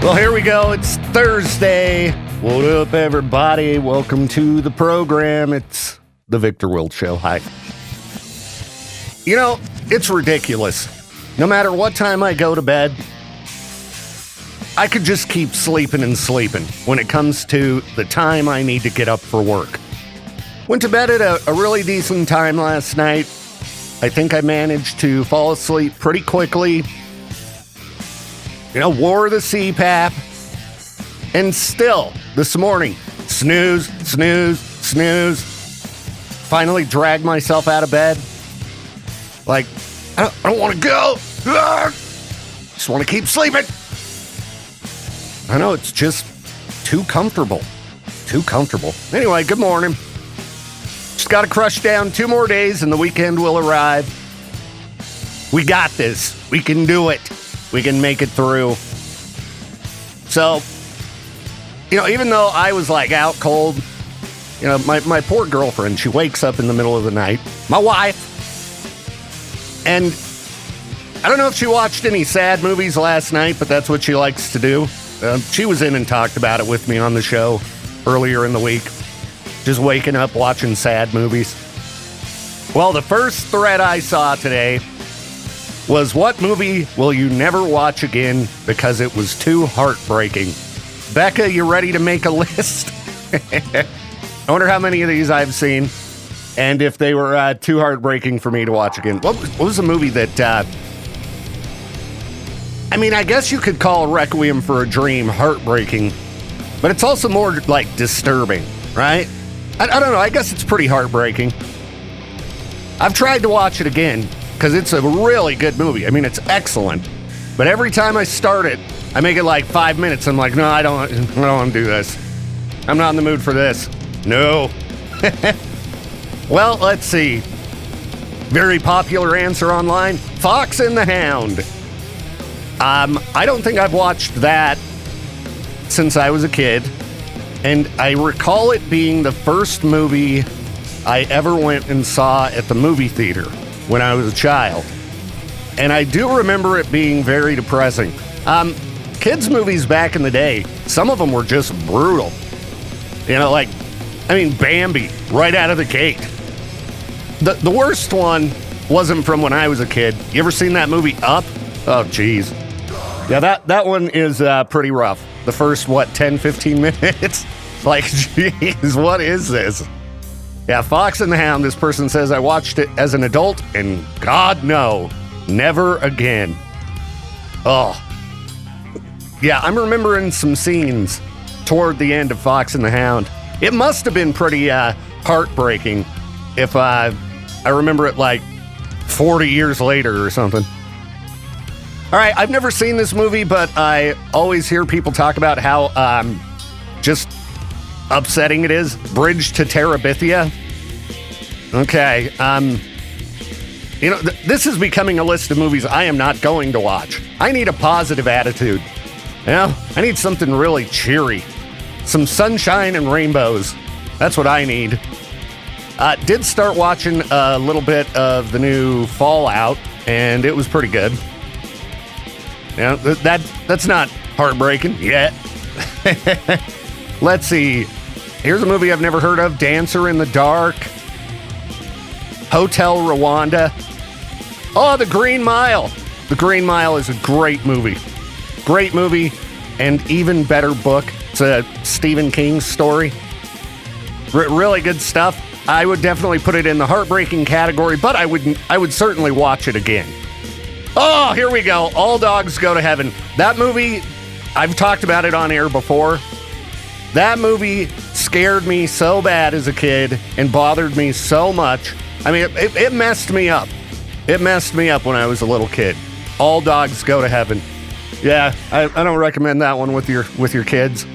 Well, here we go. It's Thursday. What up, everybody? Welcome to the program. It's the Viktor Wild Show. Hi. You know, it's ridiculous. No matter what time I go to bed, I could just keep sleeping and sleeping when it comes to the time I need to get up for work. Went to bed at a really decent time last night. I think I managed to fall asleep pretty quickly. Wore the CPAP. And still, this morning, snooze. Finally dragged myself out of bed. Like, I don't want to go. Just want to keep sleeping. I know, it's just too comfortable. Anyway, good morning. Just got to crush down 2 more days and the weekend will arrive. We got this. We can do it. We can make it through. So, even though I was like out cold, my poor girlfriend, she wakes up in the middle of the night, my wife, and I don't know if she watched any sad movies last night, but that's what she likes to do. She was in and talked about it with me on the show earlier in the week, just waking up watching sad movies. Well, the first thread I saw today was, what movie will you never watch again because it was too heartbreaking? Becca, you ready to make a list? I wonder how many of these I've seen and if they were too heartbreaking for me to watch again. What was the movie that, I guess you could call Requiem for a Dream heartbreaking, but it's also more like disturbing, right? I don't know. I guess it's pretty heartbreaking. I've tried to watch it again because it's a really good movie. It's excellent. But every time I start it, I make it like 5 minutes. I'm like, no, I don't want to do this. I'm not in the mood for this. No. Well, let's see. Very popular answer online, Fox and the Hound. I don't think I've watched that since I was a kid. And I recall it being the first movie I ever went and saw at the movie theater when I was a child. And I do remember it being very depressing. Kids' movies back in the day, some of them were just brutal. Bambi, right out of the gate. The worst one wasn't from when I was a kid. You ever seen that movie Up? Oh, geez. Yeah, that one is pretty rough. The first, 10, 15 minutes? Like, geez, what is this? Yeah, Fox and the Hound, this person says, I watched it as an adult, and God, no, never again. Oh. Yeah, I'm remembering some scenes toward the end of Fox and the Hound. It must have been pretty heartbreaking if I remember it like 40 years later or something. All right, I've never seen this movie, but I always hear people talk about how just upsetting it is. Bridge to Terabithia. Okay, this is becoming a list of movies I am not going to watch. I need a positive attitude. I need something really cheery. Some sunshine and rainbows. That's what I need. Did start watching a little bit of the new Fallout, and it was pretty good. That's not heartbreaking yet. Let's see. Here's a movie I've never heard of, Dancer in the Dark. Hotel Rwanda. Oh, The Green Mile. The Green Mile is a great movie. Great movie, and even better book. It's a Stephen King story. Really good stuff. I would definitely put it in the heartbreaking category, but I would certainly watch it again. Oh, here we go. All Dogs Go to Heaven. That movie, I've talked about it on air before. That movie scared me so bad as a kid and bothered me so much. It messed me up. It messed me up when I was a little kid. All Dogs Go to Heaven. Yeah, I don't recommend that one with your kids.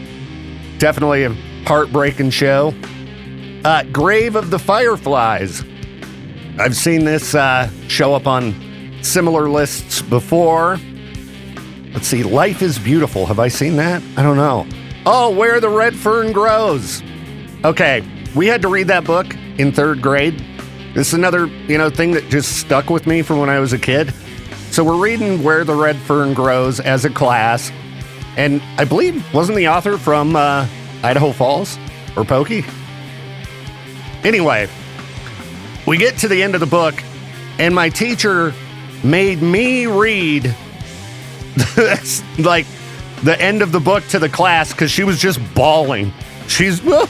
Definitely a heartbreaking show. Grave of the Fireflies. I've seen this show up on similar lists before. Let's see, Life is Beautiful. Have I seen that? I don't know. Oh, Where the Red Fern Grows. Okay, we had to read that book in 3rd grade. This is another, thing that just stuck with me from when I was a kid. So we're reading Where the Red Fern Grows as a class. And I believe, wasn't the author from Idaho Falls or Pokey? Anyway, we get to the end of the book, and my teacher made me read like the end of the book to the class because she was just bawling. She's so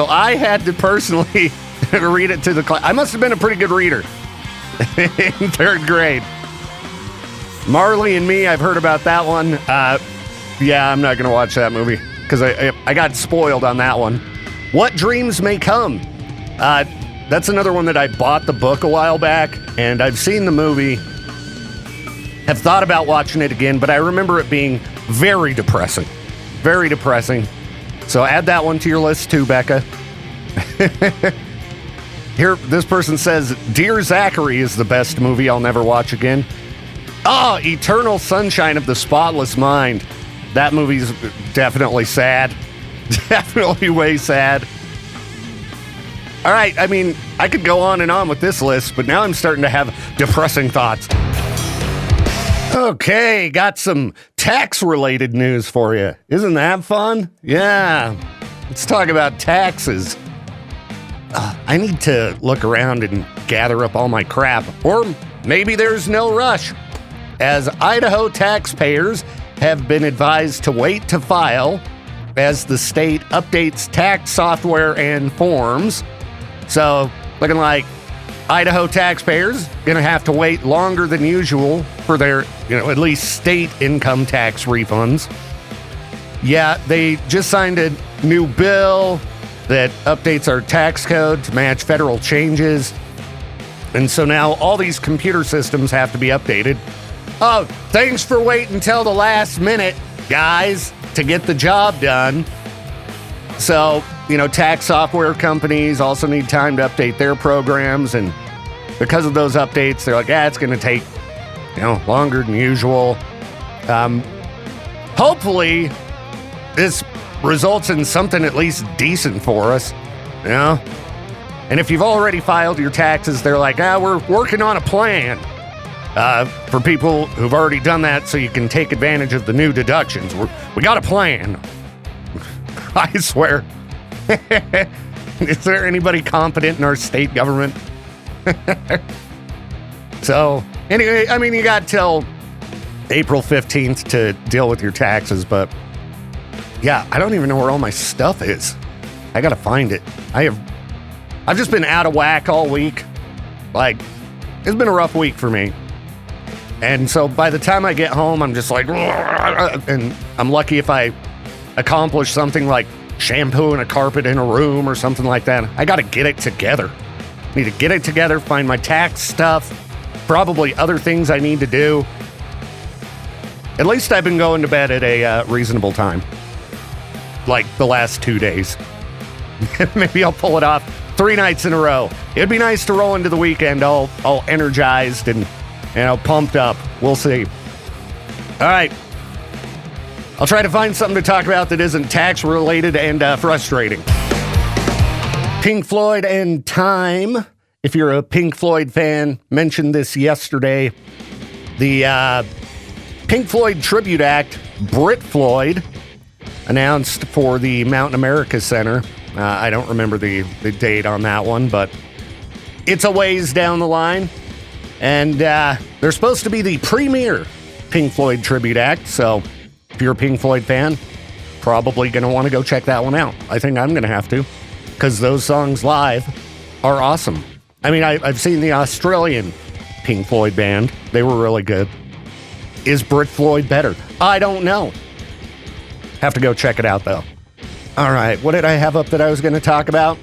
I had to personally read it to the class. I must have been a pretty good reader in third grade. Marley and Me, I've heard about that one. Yeah, I'm not going to watch that movie because I got spoiled on that one. What Dreams May Come. That's another one that I bought the book a while back, and I've seen the movie. Have thought about watching it again, but I remember it being very depressing. Very depressing. So add that one to your list too, Becca. Here, this person says, Dear Zachary is the best movie I'll never watch again. Oh, Eternal Sunshine of the Spotless Mind. That movie's definitely sad. Definitely way sad. All right, I mean, I could go on and on with this list, but now I'm starting to have depressing thoughts. Okay, got some tax-related news for you. Isn't that fun? Yeah. Let's talk about taxes. I need to look around and gather up all my crap, or maybe there's no rush, as Idaho taxpayers have been advised to wait to file as the state updates tax software and forms. So, looking like Idaho taxpayers gonna have to wait longer than usual for their, at least state income tax refunds. Yeah, they just signed a new bill that updates our tax code to match federal changes. And so now all these computer systems have to be updated. Oh, thanks for waiting until the last minute, guys, to get the job done. So, tax software companies also need time to update their programs. And because of those updates, they're like, it's going to take, longer than usual. Hopefully, this results in something at least decent for us, And if you've already filed your taxes, they're like, we're working on a plan for people who've already done that so you can take advantage of the new deductions. We got a plan. I swear. Is there anybody competent in our state government? So, anyway, you got till April 15th to deal with your taxes, but yeah, I don't even know where all my stuff is. I gotta find it. I've just been out of whack all week. It's been a rough week for me. And so by the time I get home, I'm just like, and I'm lucky if I accomplish something like shampooing a carpet in a room or something like that. I gotta get it together. Need to get it together, find my tax stuff, probably other things I need to do. At least I've been going to bed at a reasonable time. Like the last 2 days. Maybe I'll pull it off 3 nights in a row. It'd be nice to roll into the weekend all energized and pumped up. We'll see. All right. I'll try to find something to talk about that isn't tax related and frustrating. Pink Floyd and Time. If you're a Pink Floyd fan, mentioned this yesterday. The Pink Floyd tribute act, Brit Floyd, announced for the Mountain America Center. I don't remember the date on that one, but it's a ways down the line. And they're supposed to be the premier Pink Floyd tribute act, so if you're a Pink Floyd fan, probably going to want to go check that one out. I think I'm going to have to, because those songs live are awesome. I've seen the Australian Pink Floyd band. They were really good. Is Brit Floyd better? I don't know. Have to go check it out, though. All right, what did I have up that I was going to talk about?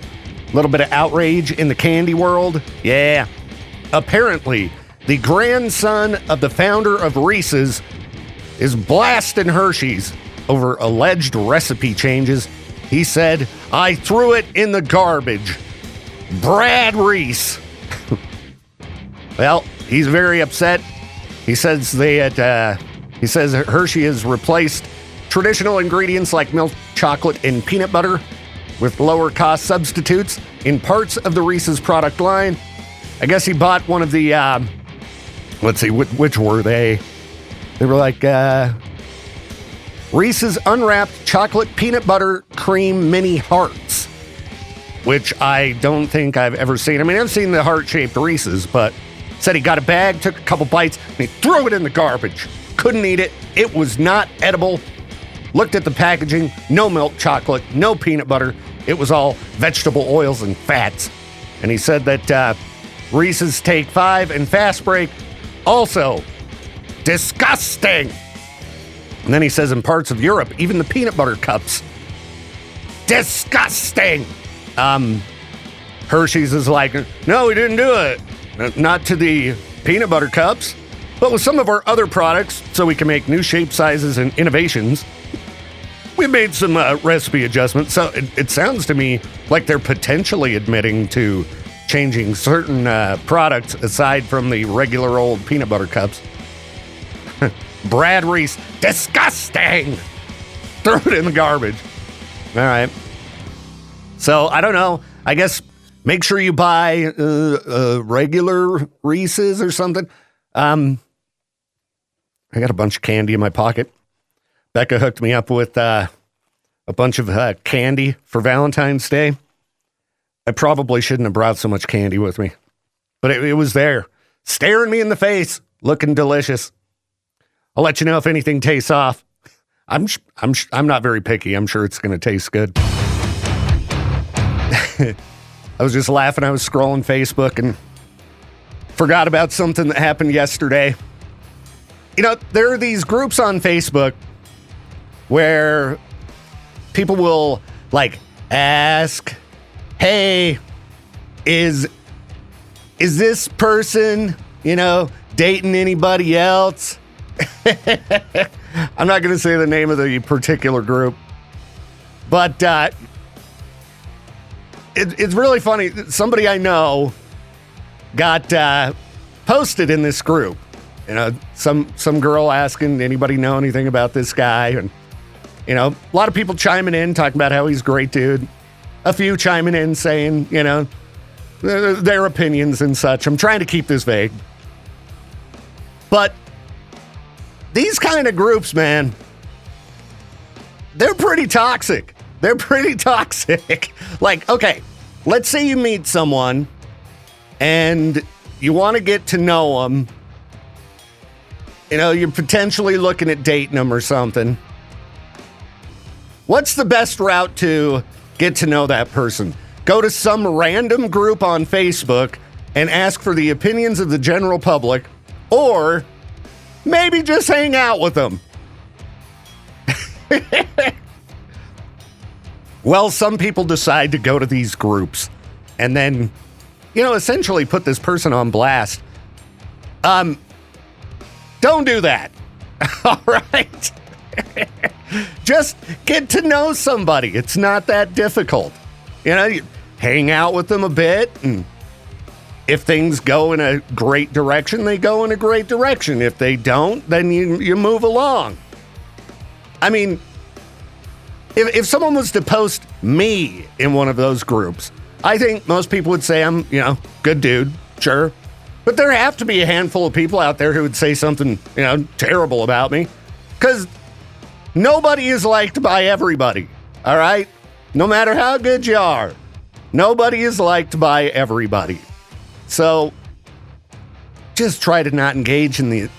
A little bit of outrage in the candy world. Yeah. Apparently, the grandson of the founder of Reese's is blasting Hershey's over alleged recipe changes. He said, I threw it in the garbage. Brad Reese. Well, he's very upset. He says Hershey has replaced traditional ingredients like milk, chocolate, and peanut butter with lower cost substitutes in parts of the Reese's product line. I guess he bought one of the, let's see, which were they? They were like Reese's unwrapped chocolate peanut butter cream mini hearts, which I don't think I've ever seen. I mean, I've seen the heart-shaped Reese's, but said he got a bag, took a couple bites, and he threw it in the garbage. Couldn't eat it. It was not edible. Looked at the packaging, no milk chocolate, no peanut butter. It was all vegetable oils and fats. And he said that Reese's Take 5 and Fast Break, also disgusting. And then he says in parts of Europe, even the peanut butter cups, disgusting. Hershey's is like, no, we didn't do it. Not to the peanut butter cups, but with some of our other products, so we can make new shape, sizes, and innovations. We made some recipe adjustments. So it sounds to me like they're potentially admitting to changing certain products aside from the regular old peanut butter cups. Brad Reese, disgusting! Throw it in the garbage. All right. So, I don't know. I guess make sure you buy regular Reese's or something. I got a bunch of candy in my pocket. Becca hooked me up with a bunch of candy for Valentine's Day. I probably shouldn't have brought so much candy with me. But it was there, staring me in the face, looking delicious. I'll let you know if anything tastes off. I'm not very picky. I'm sure it's going to taste good. I was just laughing. I was scrolling Facebook and forgot about something that happened yesterday. You know, there are these groups on Facebook where people will like ask, hey, is this person, dating anybody else? I'm not going to say the name of the particular group, but it's really funny. Somebody I know got posted in this group. Some girl asking, anybody know anything about this guy? And, a lot of people chiming in, talking about how he's a great dude. A few chiming in saying, their opinions and such. I'm trying to keep this vague. But these kind of groups, man, they're pretty toxic. Like, okay, let's say you meet someone and you want to get to know them. You're potentially looking at dating them or something. What's the best route to get to know that person? Go to some random group on Facebook and ask for the opinions of the general public, or maybe just hang out with them. Well, some people decide to go to these groups and then, essentially put this person on blast. Don't do that. All right. Just get to know somebody. It's not that difficult. You hang out with them a bit, and if things go in a great direction, they go in a great direction. If they don't, then you move along. I mean, if someone was to post me in one of those groups, I think most people would say I'm, good dude, sure. But there have to be a handful of people out there who would say something, terrible about me. Because nobody is liked by everybody, all right? No matter how good you are, nobody is liked by everybody. So just try to not engage in the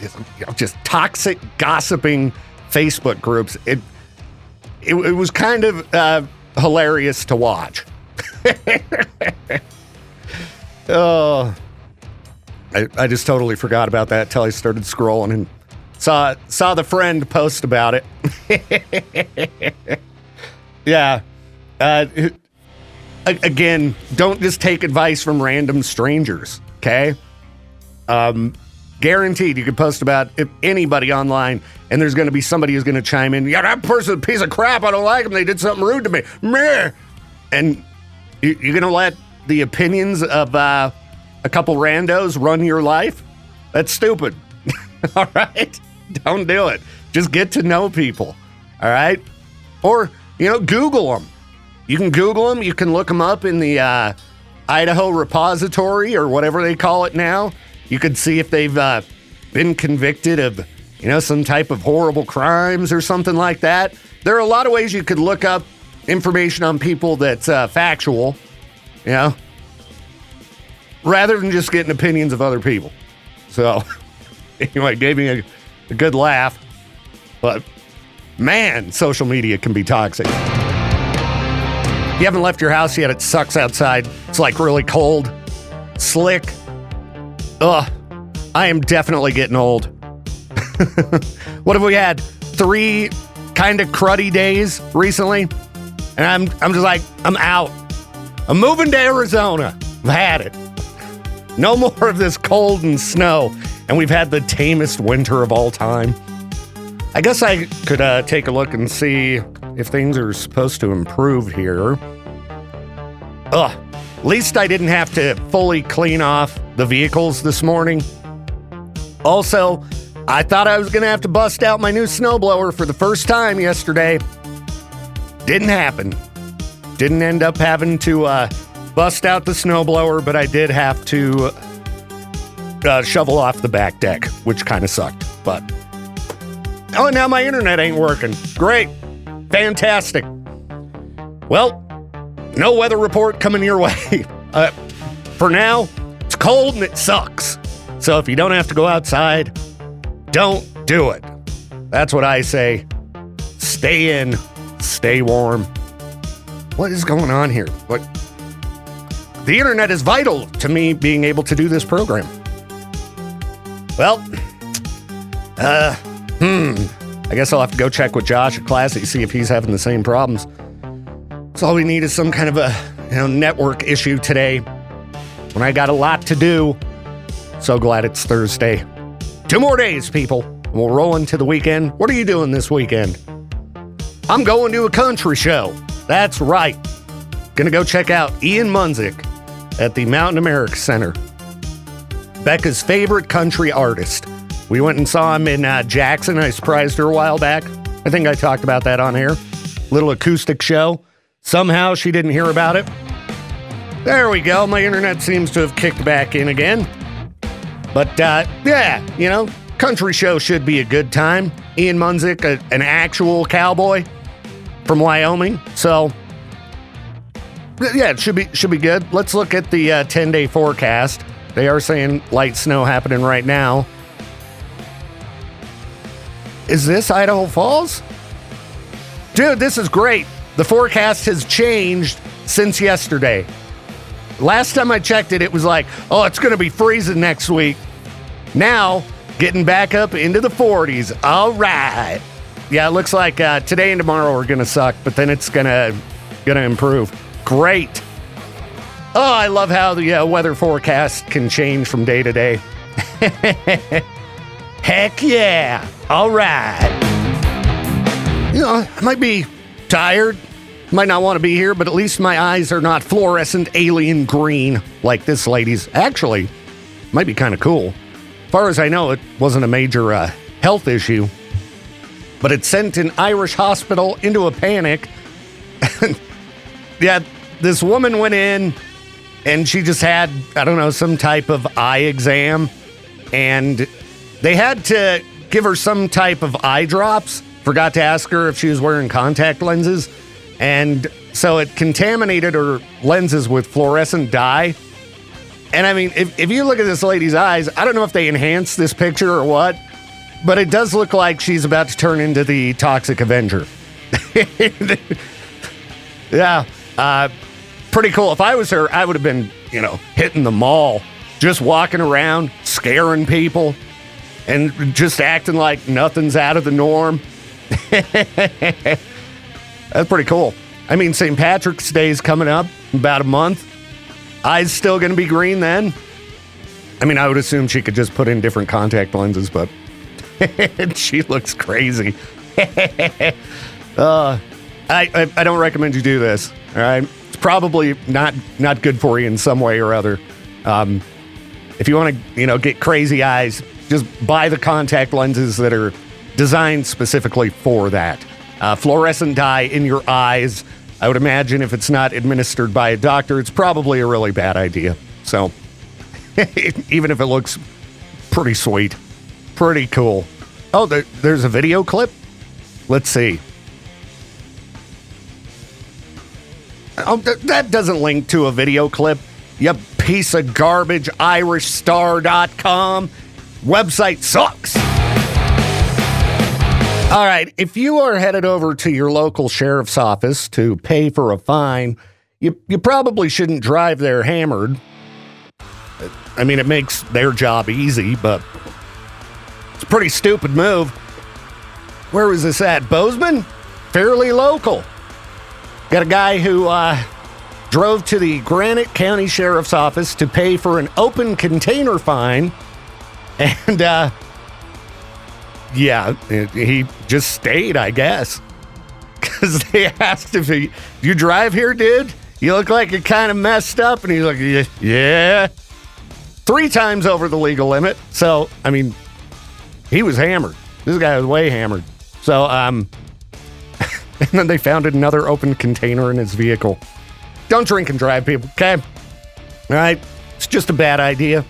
just toxic gossiping Facebook groups. It was kind of hilarious to watch. Oh, I just totally forgot about that till I started scrolling and saw the friend post about it. Yeah. Again, don't just take advice from random strangers, okay? Guaranteed you can post about anybody online, and there's going to be somebody who's going to chime in, yeah, that person's a piece of crap, I don't like them, they did something rude to me. Meh. And you're going to let the opinions of a couple randos run your life? That's stupid. All right? Don't do it. Just get to know people, all right? Or, Google them. You can Google them. You can look them up in the Idaho repository or whatever they call it now. You can see if they've been convicted of some type of horrible crimes or something like that. There are a lot of ways you could look up information on people that's factual, rather than just getting opinions of other people. So, anyway, gave me a good laugh. But, man, social media can be toxic. If you haven't left your house yet, it sucks outside. It's like really cold, slick. Ugh, I am definitely getting old. What have we had? 3 kind of cruddy days recently? And I'm just like, I'm out. I'm moving to Arizona. I've had it. No more of this cold and snow. And we've had the tamest winter of all time. I guess I could take a look and see if things are supposed to improve here. At least I didn't have to fully clean off the vehicles this morning. Also, I thought I was going to have to bust out my new snowblower for the first time yesterday. Didn't happen. Didn't end up having to bust out the snowblower, but I did have to shovel off the back deck, which kind of sucked. But oh, now my internet ain't working. Great. Fantastic. Well, no weather report coming your way. For now, it's cold and it sucks. So if you don't have to go outside, don't do it. That's what I say. Stay in. Stay warm. What is going on here? What? The internet is vital to me being able to do this program. Well, I guess I'll have to go check with Josh at Classy, see if he's having the same problems. So all we need is some kind of a network issue today when I got a lot to do. So glad it's Thursday. 2 more days, people. We'll roll into the weekend. What are you doing this weekend? I'm going to a country show. That's right. Gonna go check out Ian Munzik at the Mountain America Center. Becca's favorite country artist. We went and saw him in Jackson. I surprised her a while back. I think I talked about that on air. Little acoustic show. Somehow she didn't hear about it. There we go. My internet seems to have kicked back in again. But, country show should be a good time. Ian Munzik, an actual cowboy from Wyoming. So, yeah, it should be good. Let's look at the 10-day forecast. They are saying light snow happening right now. Is this Idaho Falls? Dude, this is great. The forecast has changed since yesterday. Last time I checked it, it was like, it's going to be freezing next week. Now, getting back up into the 40s. All right. Yeah, it looks like today and tomorrow are going to suck, but then it's going to improve. Great. Oh, I love how the weather forecast can change from day to day. Heck yeah. All right. I might be tired. Might not want to be here, but at least my eyes are not fluorescent alien green like this lady's. Actually, might be kind of cool. As far as I know, it wasn't a major health issue, but it sent an Irish hospital into a panic. Yeah, this woman went in and she just had, some type of eye exam, and they had to give her some type of eye drops. Forgot to ask her if she was wearing contact lenses. And so it contaminated her lenses with fluorescent dye. And I mean, if you look at this lady's eyes, I don't know if they enhanced this picture or what, but it does look like she's about to turn into the Toxic Avenger. Yeah, pretty cool. If I was her, I would have been, hitting the mall, just walking around, scaring people, and just acting like nothing's out of the norm. That's pretty cool. I mean, St. Patrick's Day is coming up in about a month. Eyes still going to be green then? I mean, I would assume she could just put in different contact lenses, but she looks crazy. I don't recommend you do this, all right? It's probably not good for you in some way or other. If you want to, get crazy eyes, just buy the contact lenses that are designed specifically for that. Fluorescent dye in your eyes. I would imagine if it's not administered by a doctor, it's probably a really bad idea. So, even if it looks pretty sweet, pretty cool. Oh, there's a video clip? Let's see. Oh, that doesn't link to a video clip. You piece of garbage. IrishStar.com. Website sucks. All right, if you are headed over to your local sheriff's office to pay for a fine, you probably shouldn't drive there hammered. I mean, it makes their job easy, but it's a pretty stupid move. Where was this at? Bozeman? Fairly local. Got a guy who drove to the Granite County Sheriff's Office to pay for an open container fine. And, yeah, he just stayed, I guess. Because they asked if you drive here, dude? You look like you're kind of messed up. And he's like, yeah. 3 times over the legal limit. So, I mean, he was hammered. This guy was way hammered. So, and then they found another open container in his vehicle. Don't drink and drive, people, okay? All right? It's just a bad idea.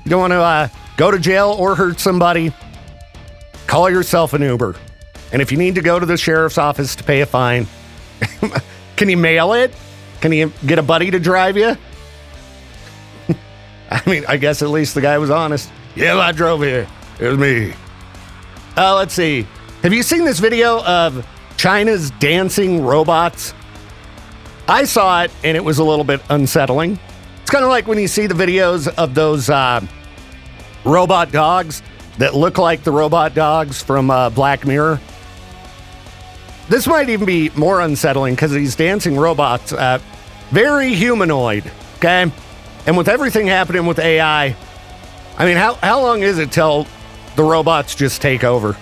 You don't want to go to jail or hurt somebody. Call yourself an Uber. And if you need to go to the sheriff's office to pay a fine, can you mail it? Can you get a buddy to drive you? I mean, I guess at least the guy was honest. Yeah, I drove here. It was me. Let's see. Have you seen this video of China's dancing robots? I saw it, and it was a little bit unsettling. It's kind of like when you see the videos of those robot dogs that look like the robot dogs from Black Mirror. This might even be more unsettling because these dancing robots, very humanoid, okay? And with everything happening with AI, I mean, how long is it till the robots just take over?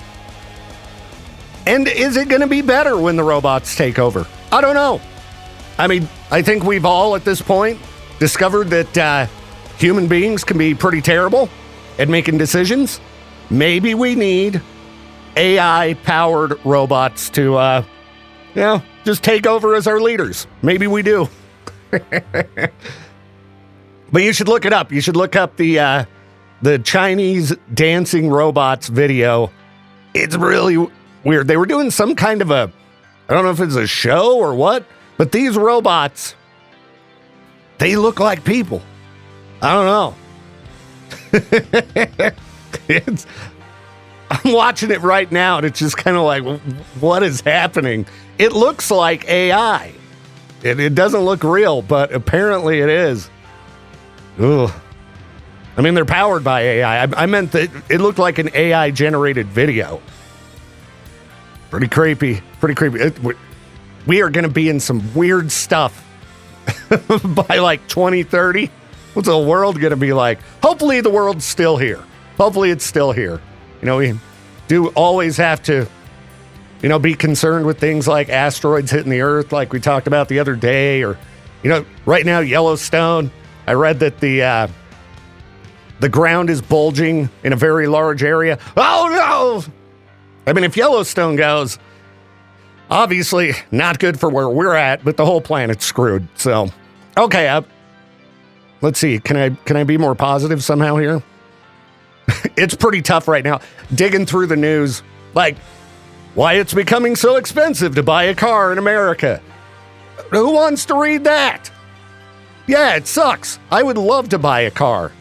And is it going to be better when the robots take over? I don't know. I mean, I think we've all at this point discovered that human beings can be pretty terrible at making decisions. Maybe we need AI-powered robots to, just take over as our leaders. Maybe we do. But you should look it up. You should look up the Chinese dancing robots video. It's really weird. They were doing some kind of I don't know if it's a show or what, but these robots, they look like people. I don't know. I'm watching it right now, and it's just kind of like, what is happening? It looks like AI. It doesn't look real, but apparently it is. Ugh. I mean, they're powered by AI. I meant that it looked like an AI-generated video. Pretty creepy. Pretty creepy. We are going to be in some weird stuff by like 2030. What's the world going to be like? Hopefully the world's still here. Hopefully it's still here. You know, we do always have to, be concerned with things like asteroids hitting the Earth like we talked about the other day. Or, right now, Yellowstone, I read that the ground is bulging in a very large area. Oh, no! I mean, if Yellowstone goes, obviously not good for where we're at, but the whole planet's screwed. So, okay, let's see. Can I be more positive somehow here? It's pretty tough right now. Digging through the news, like why it's becoming so expensive to buy a car in America. Who wants to read that? Yeah, it sucks. I would love to buy a car.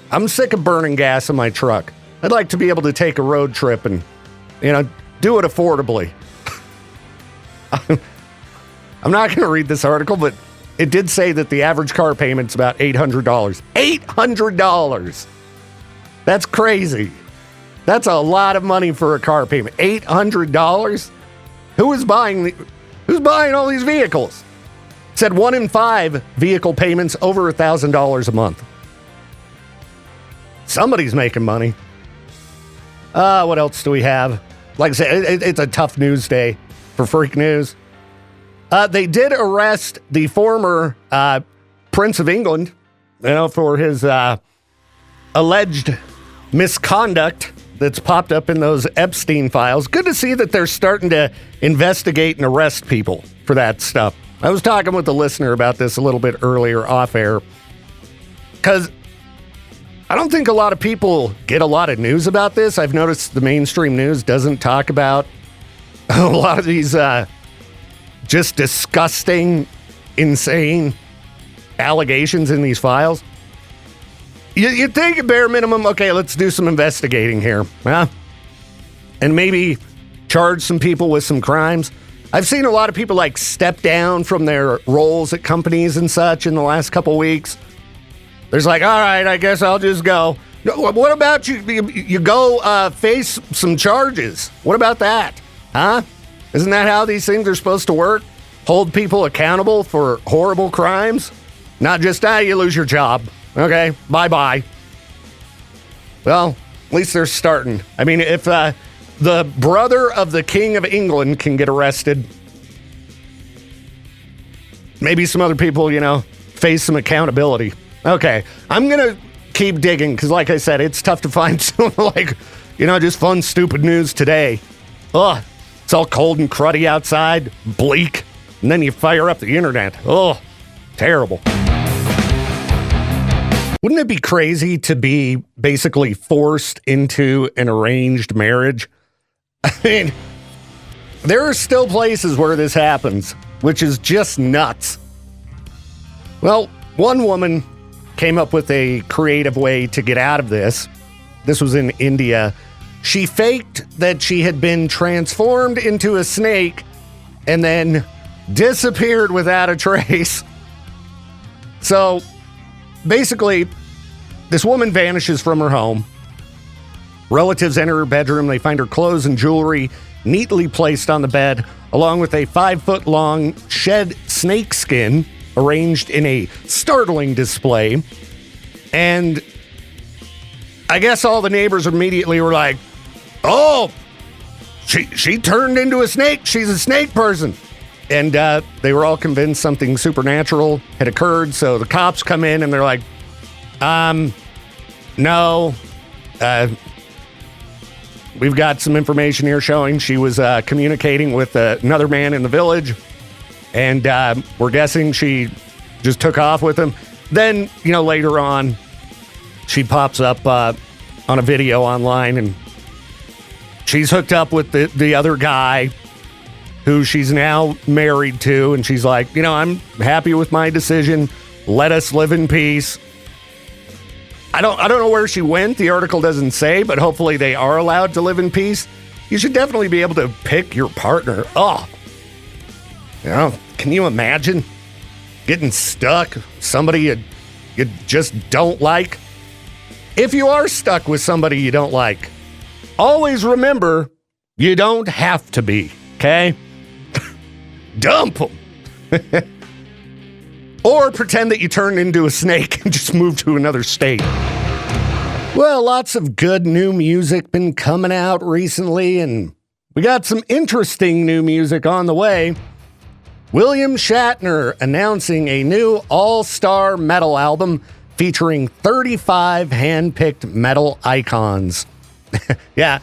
I'm sick of burning gas in my truck. I'd like to be able to take a road trip and, do it affordably. I'm not going to read this article, but it did say that the average car payment's about $800. $800! That's crazy. That's a lot of money for a car payment. $800? Who's buying all these vehicles? It said 1 in 5 vehicle payments over $1,000 a month. Somebody's making money. What else do we have? Like I said, it's a tough news day for freak news. They did arrest the former Prince of England, for his alleged misconduct that's popped up in those Epstein files. Good to see that they're starting to investigate and arrest people for that stuff. I was talking with a listener about this a little bit earlier off air, because I don't think a lot of people get a lot of news about this. I've noticed the mainstream news doesn't talk about a lot of these just disgusting, insane allegations in these files. You'd think at bare minimum, okay, let's do some investigating here, huh? And maybe charge some people with some crimes. I've seen a lot of people like step down from their roles at companies and such in the last couple weeks. There's like, all right, I guess I'll just go. What about you go face some charges? What about that? Huh? Isn't that how these things are supposed to work? Hold people accountable for horrible crimes? Not just, you lose your job. Okay, bye-bye. Well, at least they're starting. I mean, if the brother of the King of England can get arrested, maybe some other people, face some accountability. Okay, I'm going to keep digging because, like I said, it's tough to find some, just fun, stupid news today. Ugh, it's all cold and cruddy outside, bleak, and then you fire up the internet. Ugh, terrible. Wouldn't it be crazy to be basically forced into an arranged marriage? I mean, there are still places where this happens, which is just nuts. Well, one woman came up with a creative way to get out of this. This was in India. She faked that she had been transformed into a snake and then disappeared without a trace. So, basically, this woman vanishes from her home. Relatives enter her bedroom. They find her clothes and jewelry neatly placed on the bed, along with a 5-foot-long shed snake skin arranged in a startling display. And I guess all the neighbors immediately were like, oh, she turned into a snake. She's a snake person. And they were all convinced something supernatural had occurred. So the cops come in and they're like, no, we've got some information here showing she was communicating with another man in the village. And we're guessing she just took off with him. Then, later on, she pops up on a video online and she's hooked up with the other guy who she's now married to. And she's like, I'm happy with my decision. Let us live in peace. I don't know where she went. The article doesn't say, but hopefully they are allowed to live in peace. You should definitely be able to pick your partner. Oh, can you imagine getting stuck with somebody you just don't like? If you are stuck with somebody you don't like, always remember you don't have to be, okay? Dump them. Or pretend that you turned into a snake and just moved to another state. Well, lots of good new music been coming out recently, and we got some interesting new music on the way. William Shatner announcing a new all-star metal album featuring 35 hand-picked metal icons. Yeah,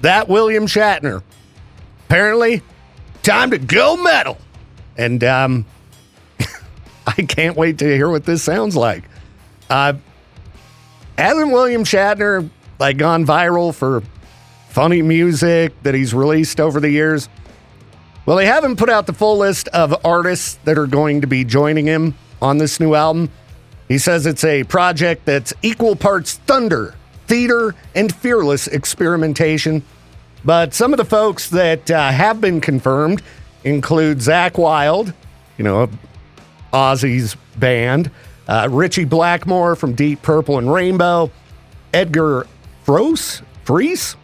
that William Shatner. Apparently, time to go metal. And I can't wait to hear what this sounds like. Hasn't William Shatner gone viral for funny music that he's released over the years? Well, they haven't put out the full list of artists that are going to be joining him on this new album. He says it's a project that's equal parts thunder, theater, and fearless experimentation. But some of the folks that have been confirmed include Zakk Wylde, Ozzy's band, Richie Blackmore from Deep Purple and Rainbow, Edgar Froese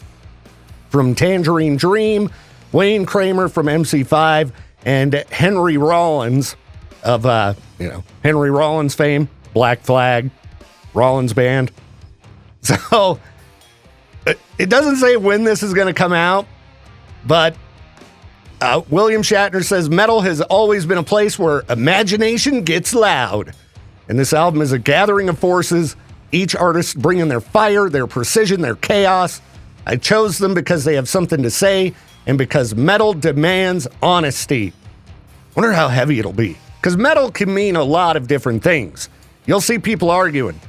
from Tangerine Dream, Wayne Kramer from MC5, and Henry Rollins of, Henry Rollins fame, Black Flag, Rollins Band. So, it doesn't say when this is going to come out, but William Shatner says metal has always been a place where imagination gets loud. And this album is a gathering of forces, each artist bringing their fire, their precision, their chaos. I chose them because they have something to say and because metal demands honesty. Wonder how heavy it'll be. Because metal can mean a lot of different things. You'll see people arguing,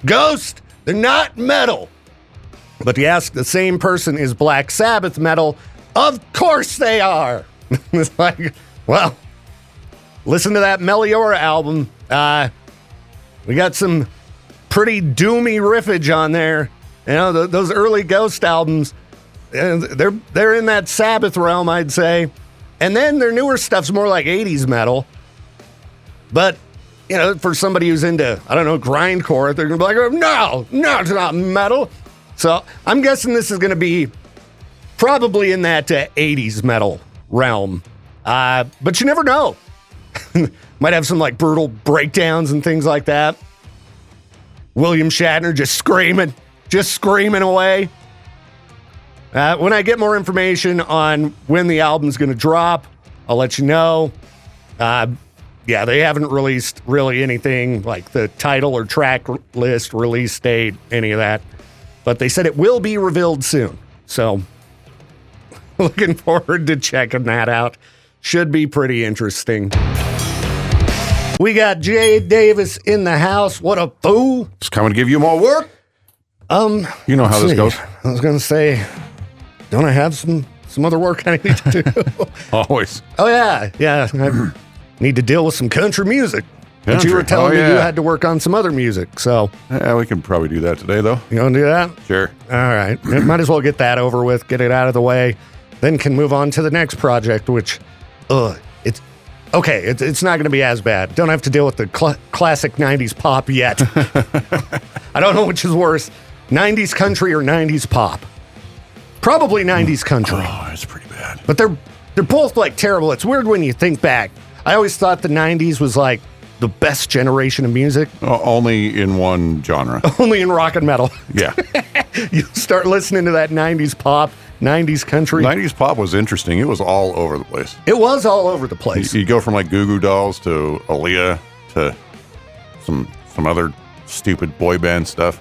Ghost, They're not metal. But you ask the same person, is Black Sabbath metal? Of course they are. It's like, well, listen to that Meliora album. We got some pretty doomy riffage on there. You know, those early Ghost albums, they're in that Sabbath realm, I'd say. And then their newer stuff's more like 80s metal. But, you know, for somebody who's into, I don't know, grindcore, they're going to be like, no, it's not metal. So I'm guessing this is going to be probably in that 80s metal realm. But you never know. Might have some like brutal breakdowns and things like that. William Shatner just screaming away. When I get more information on when the album's going to drop, I'll let you know. Yeah, they haven't released really anything like the title or track list, release date, any of that. But they said it will be revealed soon. So looking forward to checking that out. Should be pretty interesting. We got Jay Davis in the house. What a fool. Just coming to give you more work. You know how this goes. I was going to say, don't I have some other work I need to do? Always. Oh, yeah. I need to deal with some country music. But you were telling me you had to work on some other music, so. Yeah, we can probably do that today, though. You want to do that? Sure. All right. Might as well get that over with, get it out of the way, then can move on to the next project, which, it's okay. It's not going to be as bad. Don't have to deal with the classic 90s pop yet. I don't know which is worse, 90s country or 90s pop. Probably 90s country. Oh, that's pretty bad. But they're both like terrible. It's weird when you think back. I always thought the 90s was like the best generation of music. Only in one genre. Only in rock and metal. Yeah. You start listening to that 90s pop, 90s country. 90s pop was interesting. It was all over the place. It was all over the place. You go from like Goo Goo Dolls to Aaliyah to some other stupid boy band stuff.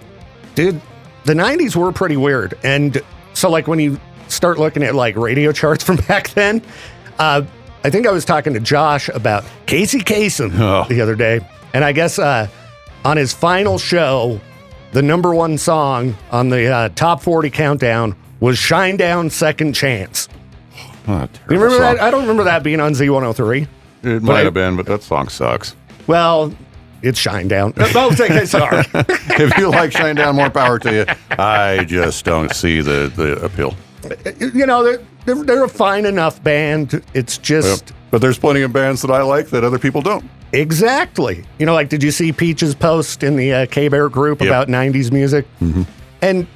Dude, the 90s were pretty weird. And so like when you start looking at like radio charts from back then, I think I was talking to Josh about Casey Kasem the other day. And I guess on his final show, the number one song on the top 40 countdown was Shine Down Second Chance. Oh, you remember song. that? I don't remember that being on Z103. It might have been, but that song sucks. Well, it's Shine Down. Both things are. If you like Shine Down, more power to you. I just don't see the appeal. You know, they're a fine enough band. It's just... Yep. But there's plenty of bands that I like that other people don't. Exactly. You know, like, did you see Peach's post in the K-Bear group about 90s music? Mm-hmm. And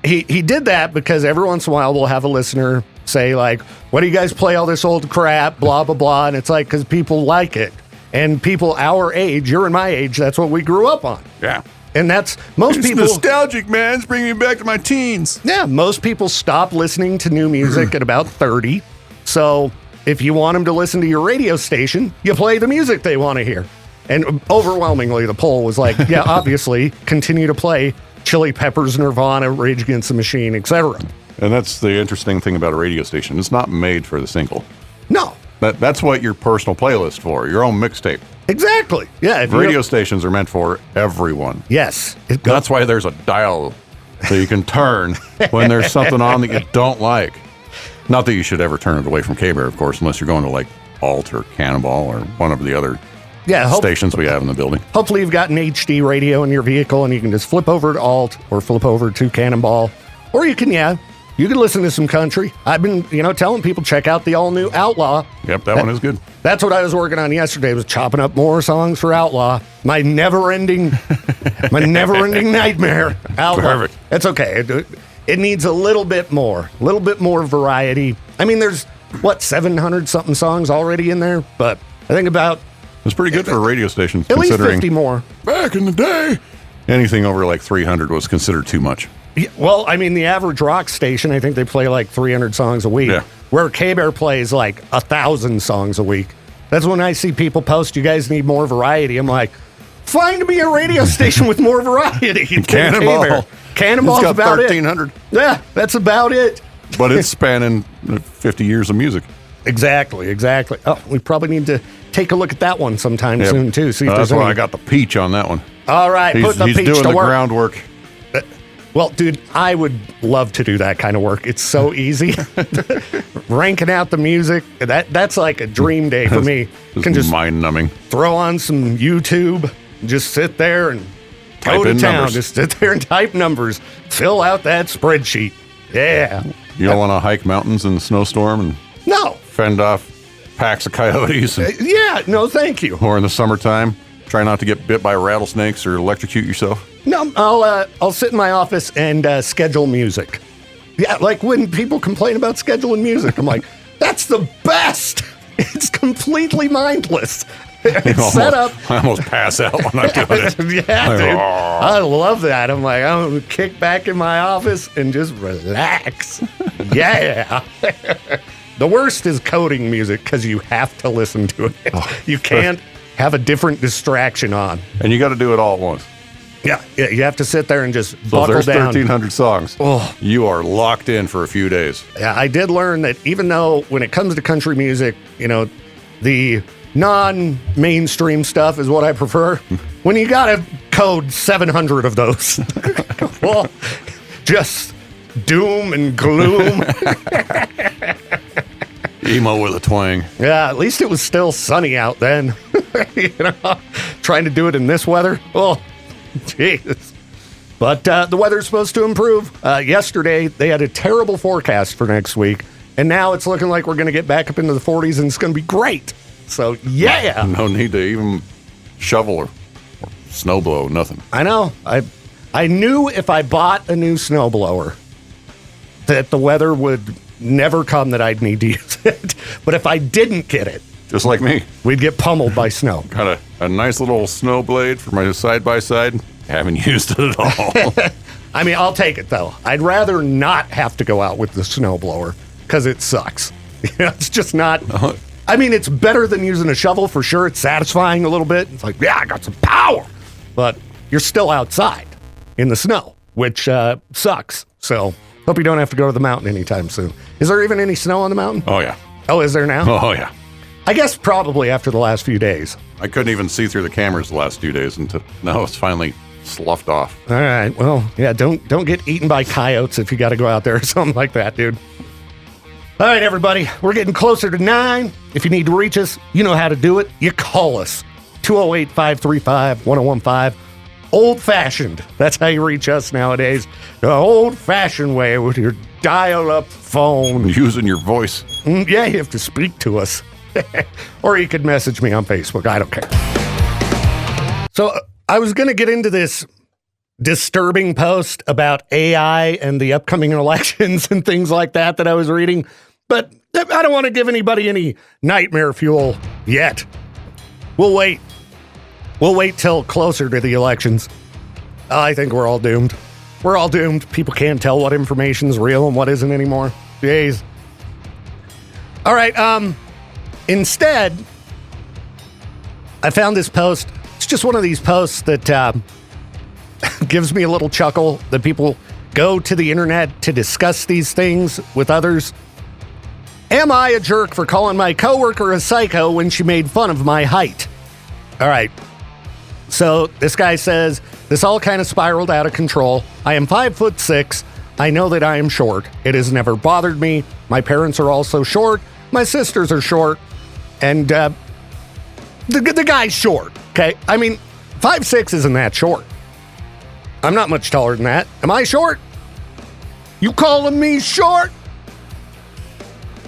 he did that because every once in a while we'll have a listener say, like, what do you guys play all this old crap, blah, blah, blah. And it's like, because people like it. And people our age, you're in my age, that's what we grew up on. Yeah. And that's most people. It's nostalgic, man. It's bringing me back to my teens. Yeah, most people stop listening to new music at about 30. So if you want them to listen to your radio station, you play the music they want to hear. And overwhelmingly, the poll was like, yeah, obviously, continue to play Chili Peppers, Nirvana, Rage Against the Machine, etc. And that's the interesting thing about a radio station. It's not made for the single. No. That's what your personal playlist for, your own mixtape. Exactly. Yeah. Radio stations are meant for everyone. Yes. That's why there's a dial so you can turn when there's something on that you don't like. Not that you should ever turn it away from K-Bear, of course, unless you're going to like Alt or Cannonball or one of the other stations we have in the building. Hopefully you've got an HD radio in your vehicle and you can just flip over to Alt or flip over to Cannonball. Or you can listen to some country. I've been, telling people check out the all-new Outlaw. Yep, that one is good. That's what I was working on yesterday, was chopping up more songs for Outlaw. My never-ending nightmare. Outlaw. Perfect. It's okay. It needs a little bit more variety. I mean, there's, 700-something songs already in there? But I think about... It's pretty good for a radio station, at least 50 more. Back in the day, anything over like 300 was considered too much. Yeah, well, I mean, the average rock station, I think they play like 300 songs a week. Yeah. Where K-Bear plays like 1,000 songs a week. That's when I see people post, you guys need more variety. I'm like, find me a radio station with more variety. Cannonball. Cannonball's got about 1,300. Yeah, that's about it. But it's spanning 50 years of music. Exactly. Oh, we probably need to take a look at that one sometime soon, too. See if that's why I got the peach on that one. All right, put the peach to work. He's doing the groundwork. Well, dude, I would love to do that kind of work. It's so easy. Ranking out the music, that's like a dream day for me. Can just mind-numbing. Throw on some YouTube, just sit there and go to town. Numbers. Just sit there and type numbers. Fill out that spreadsheet. Yeah. You don't want to hike mountains in the snowstorm and No. fend off packs of coyotes? Yeah, no, thank you. Or in the summertime, try not to get bit by rattlesnakes or electrocute yourself? No, I'll sit in my office and schedule music. Yeah, like when people complain about scheduling music, I'm like, that's the best. It's completely mindless. It's set up. I almost pass out when I'm doing it. Yeah, dude. I love that. I'm like, I'm going to kick back in my office and just relax. Yeah. The worst is coding music because you have to listen to it. You can't have a different distraction on. And you got to do it all at once. Yeah, you have to sit there and just So buckle there's down. 1,300 songs. Oh. You are locked in for a few days. Yeah, I did learn that even though when it comes to country music, you know, the non-mainstream stuff is what I prefer. When you gotta code 700 of those, well, just doom and gloom. Emo with a twang. Yeah, at least it was still sunny out then. You know, trying to do it in this weather. Oh, jeez. But the weather's supposed to improve. Yesterday, they had a terrible forecast for next week, and now it's looking like we're going to get back up into the 40s, and it's going to be great. So, yeah. No need to even shovel or snowblow, nothing. I know. I knew if I bought a new snowblower that the weather would never come that I'd need to use it. But if I didn't get it, Just like me. we'd get pummeled by snow. Got a nice little snow blade for my side-by-side. Haven't used it at all. I mean, I'll take it, though. I'd rather not have to go out with the snowblower because it sucks. You know, it's just not... I mean, it's better than using a shovel for sure. It's satisfying a little bit. It's like, yeah, I got some power. But you're still outside in the snow, which sucks. So hope you don't have to go to the mountain anytime soon. Is there even any snow on the mountain? Oh, yeah. Oh, is there now? Oh, yeah. I guess probably after the last few days. I couldn't even see through the cameras the last 2 days until now it's finally sloughed off. All right. Well, yeah, don't get eaten by coyotes if you got to go out there or something like that, dude. All right, everybody. We're getting closer to 9. If you need to reach us, you know how to do it. You call us. 208-535-1015. Old-fashioned. That's how you reach us nowadays. The old-fashioned way with your dial-up phone. Using your voice. Yeah, you have to speak to us. Or you could message me on Facebook. I don't care. So I was going to get into this disturbing post about AI and the upcoming elections and things like that I was reading, but I don't want to give anybody any nightmare fuel yet. We'll wait. We'll wait till closer to the elections. I think we're all doomed. We're all doomed. People can't tell what information's real and what isn't anymore. Jeez. All right, instead, I found this post. It's just one of these posts that gives me a little chuckle that people go to the internet to discuss these things with others. Am I a jerk for calling my coworker a psycho when she made fun of my height? All right. So this guy says, this all kind of spiraled out of control. I am 5'6". I know that I am short. It has never bothered me. My parents are also short. My sisters are short. And the guy's short, okay? I mean, 5'6" isn't that short. I'm not much taller than that. Am I short? You calling me short?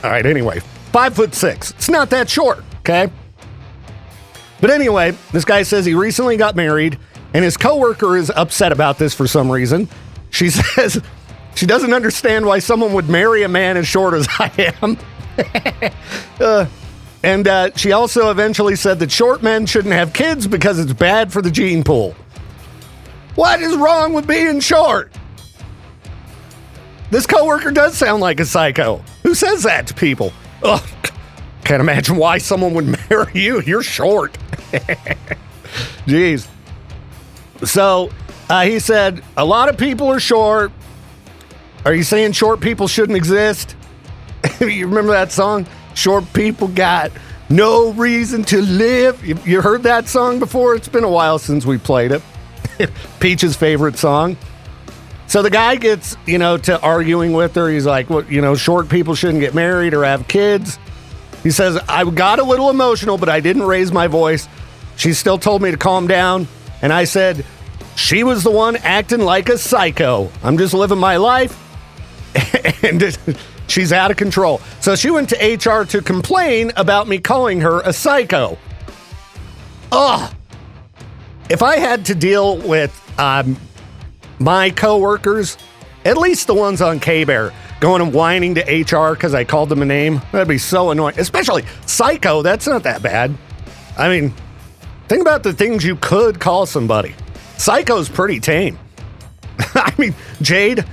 All right, anyway, 5'6". It's not that short, okay? But anyway, this guy says he recently got married, and his coworker is upset about this for some reason. She says she doesn't understand why someone would marry a man as short as I am. And she also eventually said that short men shouldn't have kids because it's bad for the gene pool. What is wrong with being short? This coworker does sound like a psycho. Who says that to people? Ugh, can't imagine why someone would marry you. You're short. Jeez. So he said, a lot of people are short. Are you saying short people shouldn't exist? You remember that song? Short people got no reason to live. You heard that song before? It's been a while since we played it. Peach's favorite song. So the guy gets, to arguing with her. He's like, well, short people shouldn't get married or have kids. He says, I got a little emotional, but I didn't raise my voice. She still told me to calm down. And I said, she was the one acting like a psycho. I'm just living my life. And she's out of control. So she went to HR to complain about me calling her a psycho. Ugh. If I had to deal with my coworkers, at least the ones on K-Bear, going and whining to HR because I called them a name, that'd be so annoying. Especially psycho, that's not that bad. I mean, think about the things you could call somebody. Psycho's pretty tame. I mean, Jade,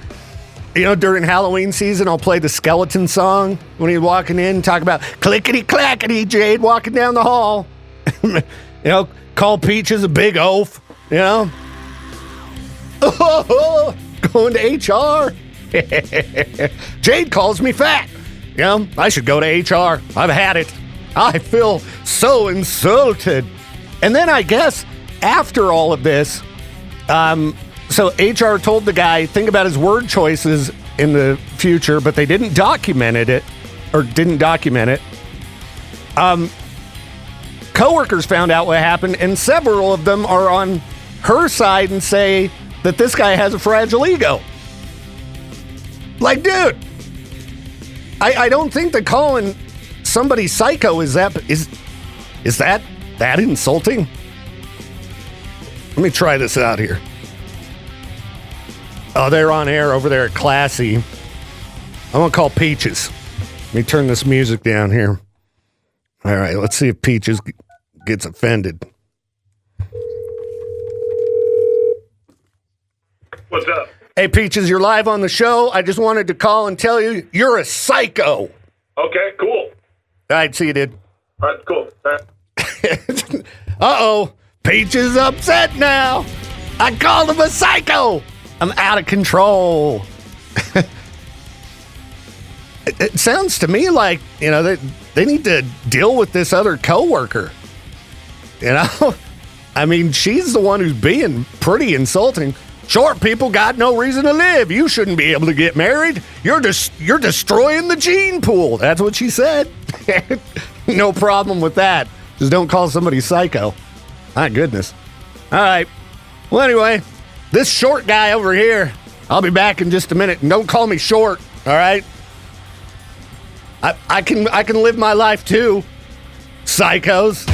during Halloween season, I'll play the skeleton song when he's walking in, talk about clickety-clackety, Jade walking down the hall. Call Peaches a big oaf, going to HR. Jade calls me fat. I should go to HR. I've had it. I feel so insulted. And then I guess after all of this, so HR told the guy, think about his word choices in the future, but they didn't document it. Coworkers found out what happened, and several of them are on her side and say that this guy has a fragile ego. Like, dude, I don't think that calling somebody psycho is that insulting? Let me try this out here. Oh, they're on air over there at Classy. I'm gonna call Peaches. Let me turn this music down here. All right, let's see if Peaches gets offended. What's up? Hey, Peaches, you're live on the show. I just wanted to call and tell you you're a psycho. Okay, cool. All right, see you, dude. All right, cool. All right. Uh-oh, Peaches upset now. I called him a psycho. I'm out of control. It sounds to me like, they need to deal with this other coworker. I mean, she's the one who's being pretty insulting. Short people got no reason to live. You shouldn't be able to get married. You're destroying the gene pool. That's what she said. No problem with that. Just don't call somebody psycho. My goodness. All right. Well, anyway, this short guy over here, I'll be back in just a minute. And don't call me short, all right? I can live my life too, psychos.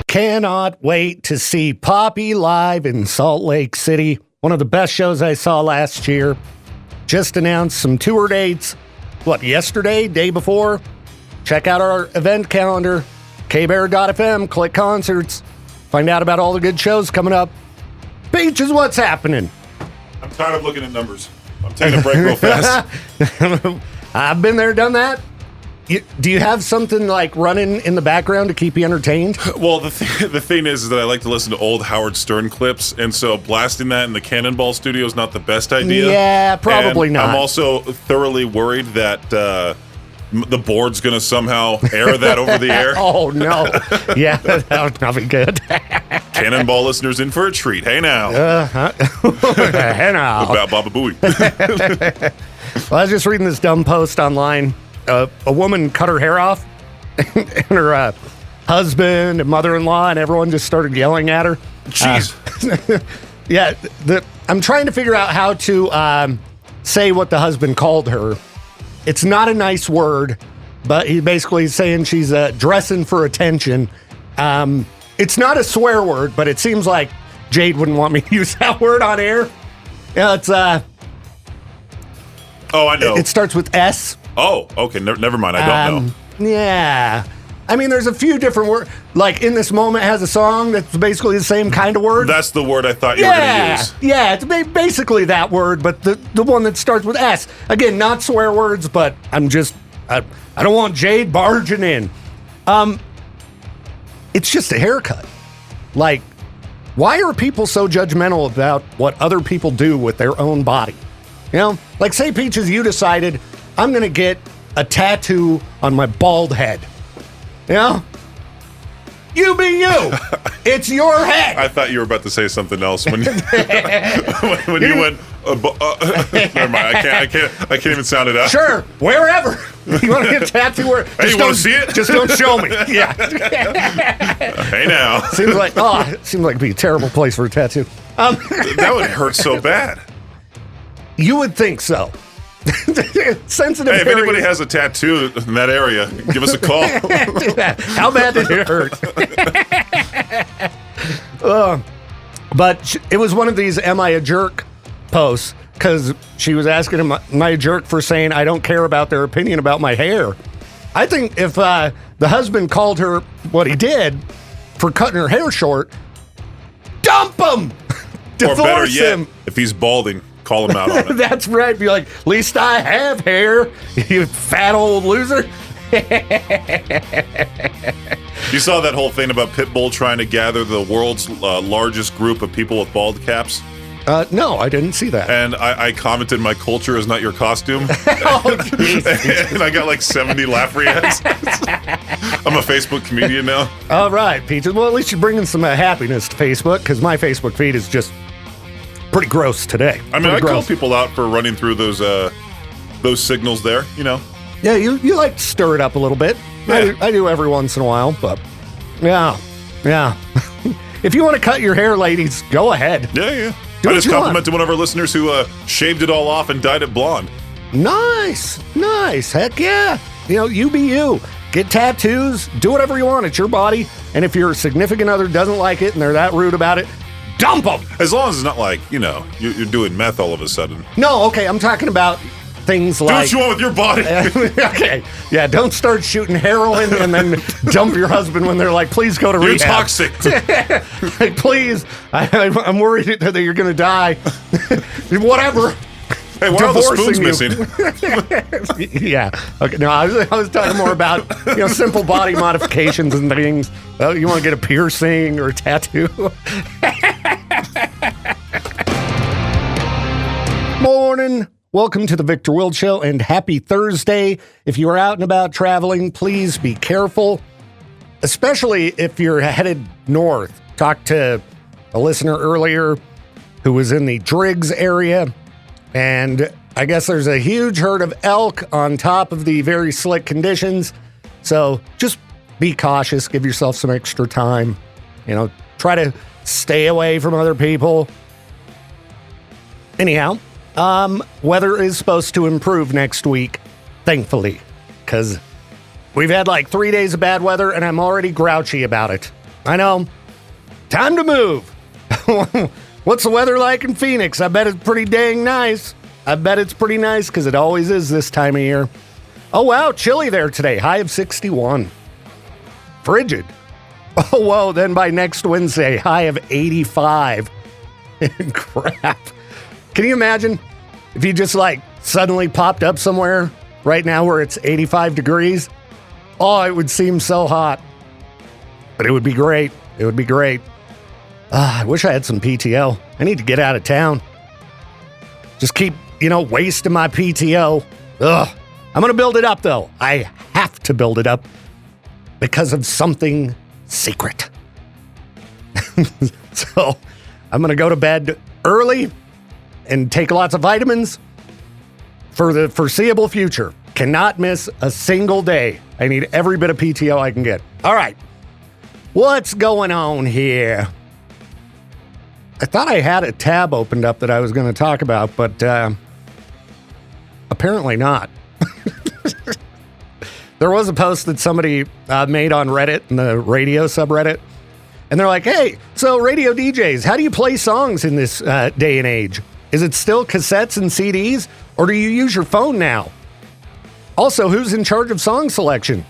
Cannot wait to see Poppy live in Salt Lake City. One of the best shows I saw last year. Just announced some tour dates. Yesterday, day before? Check out our event calendar, kbear.fm, click concerts. Find out about all the good shows coming up. Peaches, what's happening? I'm tired of looking at numbers. I'm taking a break real fast. I've been there, done that. Do you have something like running in the background to keep you entertained? Well, the thing is that I like to listen to old Howard Stern clips, and so blasting that in the Cannonball studio is not the best idea. Yeah, probably not. I'm also thoroughly worried that the board's going to somehow air that over the air. Oh, no. Yeah, that would not be good. Cannonball listeners in for a treat. Hey now. Hey now. About Baba Booey. Well, I was just reading this dumb post online. A woman cut her hair off, and her husband and mother-in-law and everyone just started yelling at her. Jeez. Yeah, I'm trying to figure out how to say what the husband called her. It's not a nice word, but he's basically saying she's dressing for attention. It's not a swear word, but it seems like Jade wouldn't want me to use that word on air. Yeah, it's Oh, I know. It starts with S. Oh, okay. Never mind. I don't know. Yeah. I mean, there's a few different words. Like, In This Moment has a song that's basically the same kind of word. That's the word I thought you were going to use. Yeah, it's basically that word, but the one that starts with S. Again, not swear words, but I don't want Jade barging in. It's just a haircut. Like, why are people so judgmental about what other people do with their own body? Like, say, Peaches, you decided, I'm going to get a tattoo on my bald head. You be you. It's your head. I thought you were about to say something else when when you went. Never mind. I can't even sound it out. Sure, wherever. You want to get a tattoo? Hey, you want to see it? Just don't show me. Yeah. Hey now. Seems like it'd be a terrible place for a tattoo. That would hurt so bad. You would think so. Sensitive. Hey, if anybody has a tattoo in that area, give us a call. How bad did it hurt? But it was one of these "Am I a jerk?" posts because she was asking him, "Am I a jerk for saying I don't care about their opinion about my hair?" I think if the husband called her what he did for cutting her hair short, dump him, divorce or better yet, him. if he's balding, call him out on it. That's right. Be like, at least I have hair, you fat old loser. You saw that whole thing about Pitbull trying to gather the world's largest group of people with bald caps? No, I didn't see that. And I commented, "My culture is not your costume." Oh, geez. And I got like 70 laugh reacts. I'm a Facebook comedian now. All right, Peter. Well, at least you're bringing some happiness to Facebook, because my Facebook feed is just pretty gross today. I mean, I call people out for running through those signals there, you know. Yeah, you like to stir it up a little bit. Yeah. I do every once in a while, but yeah. If you want to cut your hair, ladies, go ahead. Yeah. Do I what just you want. complimented one of our listeners who shaved it all off and dyed it blonde. Nice. Heck yeah. You be you. Get tattoos. Do whatever you want. It's your body. And if your significant other doesn't like it and they're that rude about it, dump them. As long as it's not like, you're doing meth all of a sudden. No, okay. I'm talking about things Do like... what you want with your body. Okay. Yeah, don't start shooting heroin and then dump your husband when they're like, please go to You're rehab. toxic. Like, please. I'm worried that you're going to die. Whatever. Hey, why are the spoons Divorcing missing? Yeah. Okay. No, I was talking more about simple body modifications and things. Well, you want to get a piercing or a tattoo? Morning. Welcome to the Viktor Wild Show and happy Thursday. If you are out and about traveling, please be careful, especially if you're headed north. Talked to a listener earlier who was in the Driggs area. And I guess there's a huge herd of elk on top of the very slick conditions. So just be cautious. Give yourself some extra time. Try to stay away from other people. Anyhow, weather is supposed to improve next week, thankfully, because we've had like 3 days of bad weather and I'm already grouchy about it. I know. Time to move. What's the weather like in Phoenix? I bet it's pretty dang nice. I bet it's pretty nice because it always is this time of year. Oh, wow. Chilly there today. High of 61. Frigid. Oh, whoa. Then by next Wednesday, high of 85. Crap. Can you imagine if you just suddenly popped up somewhere right now where it's 85 degrees? Oh, it would seem so hot. But it would be great. It would be great. I wish I had some PTO. I need to get out of town. Just keep, wasting my PTO. Ugh. I'm going to build it up, though. I have to build it up because of something secret. So I'm going to go to bed early and take lots of vitamins for the foreseeable future. Cannot miss a single day. I need every bit of PTO I can get. All right. What's going on here? I thought I had a tab opened up that I was going to talk about, but apparently not. There was a post that somebody made on Reddit, in the radio subreddit, and they're like, hey, so radio DJs, how do you play songs in this day and age? Is it still cassettes and CDs, or do you use your phone now? Also, who's in charge of song selection?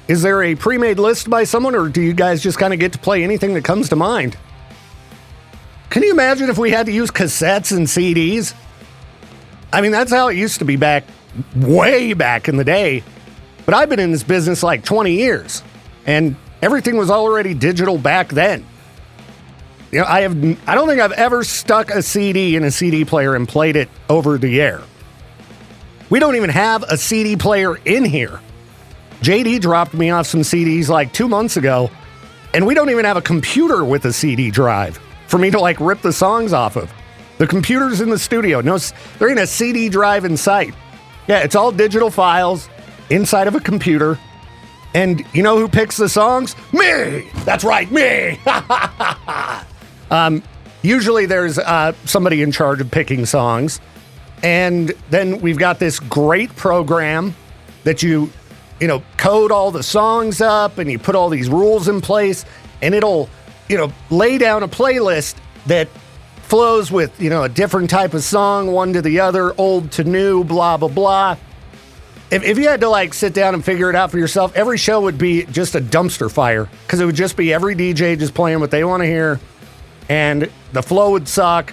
Is there a pre-made list by someone, or do you guys just kind of get to play anything that comes to mind? Can you imagine if we had to use cassettes and CDs? I mean, that's how it used to be way back in the day. But I've been in this business 20 years, and everything was already digital back then. I don't think I've ever stuck a CD in a CD player and played it over the air. We don't even have a CD player in here. JD dropped me off some CDs 2 months ago, And we don't even have a computer with a CD drive for me to like rip the songs off of. The computer's in the studio. No, there ain't a CD drive in sight. Yeah, it's all digital files inside of a computer. And you know who picks the songs? Me! That's right, me! Usually there's somebody in charge of picking songs. And then we've got this great program that you code all the songs up and you put all these rules in place and it'll, lay down a playlist that flows with, a different type of song, one to the other, old to new, blah, blah, blah. If you had to like sit down and figure it out for yourself, every show would be just a dumpster fire because it would just be every DJ just playing what they want to hear and the flow would suck.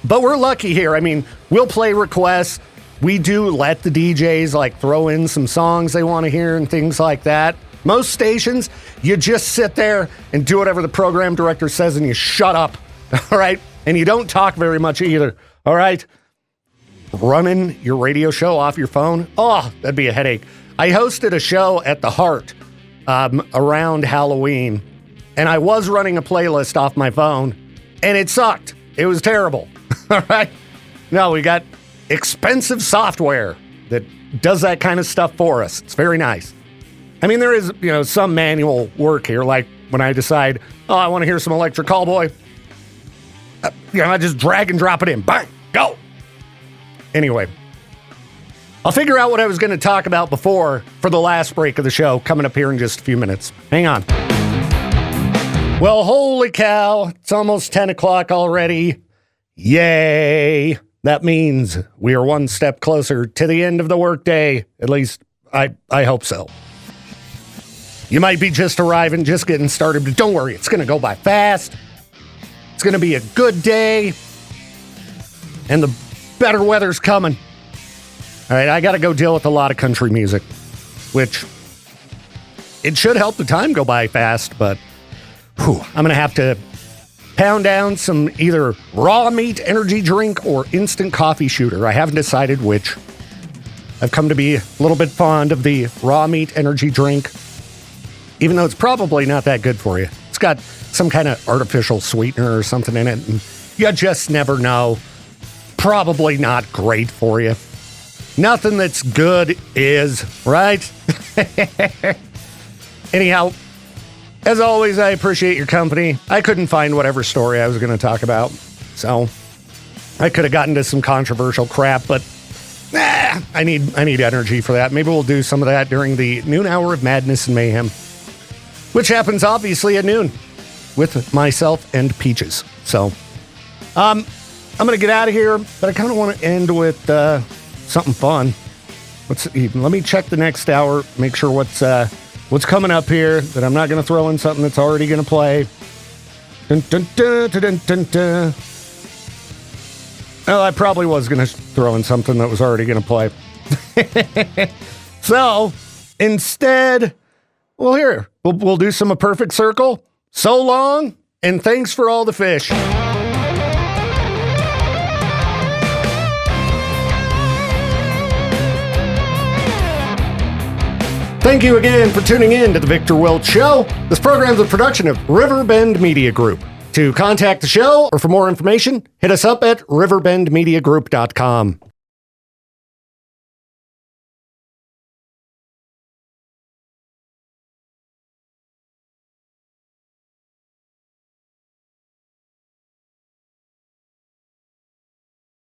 But we're lucky here. I mean, we'll play requests. We do let the DJs like throw in some songs they want to hear and things like that. Most stations, you just sit there and do whatever the program director says and you shut up, all right? And you don't talk very much either, all right? Running your radio show off your phone, oh, that'd be a headache. I hosted a show at the Heart around Halloween, and I was running a playlist off my phone, and it sucked. It was terrible, all right? No, we got expensive software that does that kind of stuff for us. It's very nice. I mean, there is, some manual work here, like when I decide, I want to hear some Electric Callboy. I just drag and drop it in. Bang, go. Anyway, I'll figure out what I was going to talk about before for the last break of the show coming up here in just a few minutes. Hang on. Well, holy cow, it's almost 10 o'clock already. Yay. That means we are one step closer to the end of the workday. At least, I hope so. You might be just arriving, just getting started, but don't worry, it's going to go by fast. It's going to be a good day. And the better weather's coming. All right, I got to go deal with a lot of country music, which it should help the time go by fast, but I'm going to have to pound down some either raw meat energy drink or instant coffee shooter. I haven't decided which. I've come to be a little bit fond of the raw meat energy drink, even though it's probably not that good for you. It's got some kind of artificial sweetener or something in it, and you just never know. Probably not great for you. Nothing that's good is, right? Anyhow, as always, I appreciate your company. I couldn't find whatever story I was going to talk about, so I could have gotten to some controversial crap, but I need energy for that. Maybe we'll do some of that during the noon hour of madness and mayhem, which happens obviously at noon with myself and Peaches. So I'm going to get out of here, but I kind of want to end with something fun. Let me check the next hour, make sure what's coming up here, that I'm not going to throw in something that's already going to play. Dun, dun, dun, dun, dun, dun, dun. Well, I probably was going to throw in something that was already going to play. So, instead, well, here, we'll do some A Perfect Circle. So long, and thanks for all the fish. Thank you again for tuning in to The Viktor Welch Show. This program is a production of Riverbend Media Group. To contact the show or for more information, hit us up at riverbendmediagroup.com.